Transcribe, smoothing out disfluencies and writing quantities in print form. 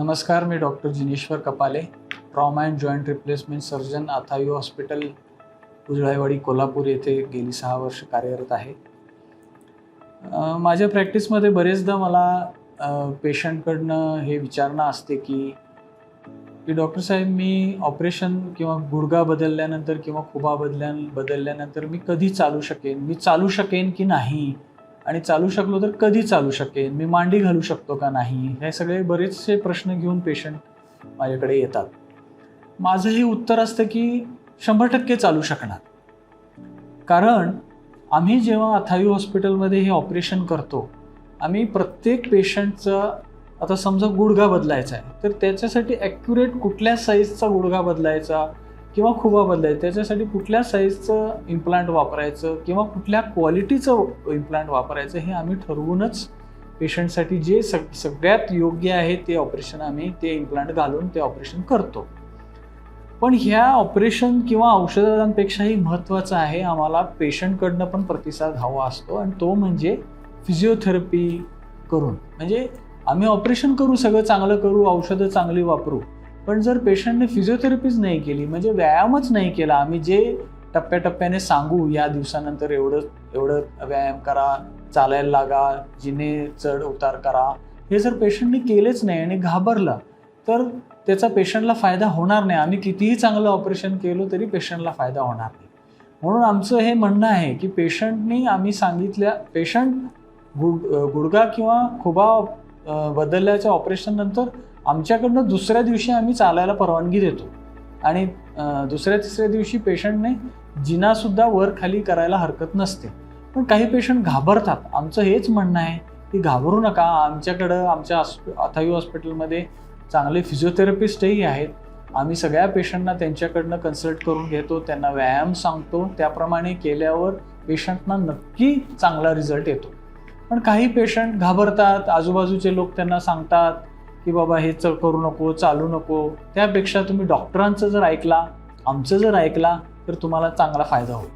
नमस्कार, मी doctor Jineshwar Kapale, trauma and joint replacement surgeon, Athayu hospital, Ujalaiwadi, Kolhapur येथे गेली 6 वर्ष कार्यरत आहे. माझ्या प्रॅक्टिसमध्ये बरेचदा मला पेशंटकडनं हे विचारणं असते की डॉक्टर साहेब, मी ऑपरेशन किंवा गुडघा बदलल्यानंतर किंवा खुबा बदलल्यानंतर मी कधी चालू शकेन, मी चालू शकेन की नाही, आणि चालू शकलो तर कधी चालू शकेन, मी मांडी घालू शकतो का नाही, हे सगळे बरेचसे प्रश्न घेऊन पेशंट माझ्याकडे येतात. माझं हे उत्तर असतं की 100% चालू शकणार. कारण आम्ही जेव्हा अथायू हॉस्पिटलमध्ये हे ऑपरेशन करतो, आम्ही प्रत्येक पेशंटचं, आता समजा गुडघा बदलायचा आहे तर त्याच्यासाठी ॲक्युरेट कुठल्या साईजचा गुडघा बदलायचा किंवा खुबा बदलायचा, त्याच्यासाठी कुठल्या साईजचं इम्प्लांट वापरायचं किंवा कुठल्या क्वालिटीचं इम्प्लांट वापरायचं, हे आम्ही ठरवूनच पेशंटसाठी जे सगळ्यात योग्य आहे ते ऑपरेशन आम्ही ते इम्प्लांट घालून ते ऑपरेशन करतो. पण ह्या ऑपरेशन किंवा औषधांपेक्षाही महत्त्वाचं आहे, आम्हाला पेशंटकडनं पण प्रतिसाद हवा असतो, आणि तो म्हणजे फिजिओथेरपी करून. म्हणजे आम्ही ऑपरेशन करू, सगळं चांगलं करू, औषधं चांगली वापरू, पण जर पेशंटने फिजिओथेरपीच नाही केली, म्हणजे व्यायामच नाही केला, आम्ही जे टप्प्याटप्प्याने सांगू या दिवसानंतर एवढं व्यायाम करा, चालायला लागा, जिने चढ उतार करा, हे जर पेशंटने केलेच नाही आणि घाबरला तर त्याचा पेशंटला फायदा होणार नाही. आम्ही कितीही चांगलं ऑपरेशन केलं तरी पेशंटला फायदा होणार नाही. म्हणून आमचं हे म्हणणं आहे की पेशंटनी आम्ही सांगितल्या, पेशंट गुडघा किंवा खुबा बदलल्याच्या ऑपरेशननंतर आमच्याकडनं दुसऱ्या दिवशी आम्ही चालायला परवानगी देतो, आणि दुसऱ्या तिसऱ्या दिवशी पेशंटने जिनासुद्धा वर खाली करायला हरकत नसते. पण काही पेशंट घाबरतात. आमचं हेच म्हणणं आहे की घाबरू नका. आमच्या अथायू हॉस्पिटलमध्ये चांगले फिजिओथेरपिस्टही आहेत. आम्ही सगळ्या पेशंटना त्यांच्याकडनं कन्सल्ट करून घेतो, त्यांना व्यायाम सांगतो, त्याप्रमाणे केल्यावर पेशंटना नक्की चांगला रिझल्ट येतो. पण काही पेशंट घाबरतात, आजूबाजूचे लोक त्यांना सांगतात की बाबा हे करू नको, चालू नको. त्यापेक्षा तुम्ही डॉक्टरांचं जर ऐकला, आमचं जर ऐकला तर तुम्हाला चांगला फायदा होईल.